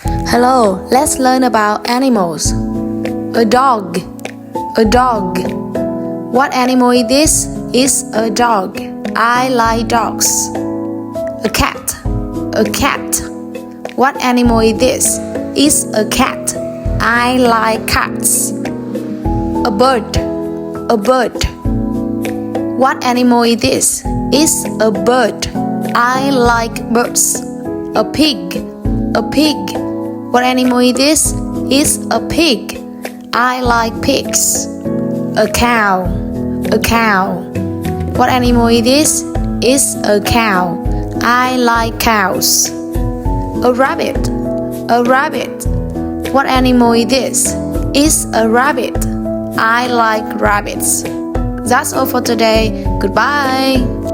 Hello, let's learn about animals. A dog. A dog. What animal is this? It's a dog. I like dogs. A cat. A cat. What animal is this? It's a cat. I like cats. A bird. A bird. What animal is this? It's a bird. I like birds. A pig. A pig. What animal is this? It's a pig. I like pigs. A cow. A cow. What animal is this? It's a cow. I like cows. A rabbit. A rabbit. What animal is this? It's a rabbit. I like rabbits. That's all for today. Goodbye.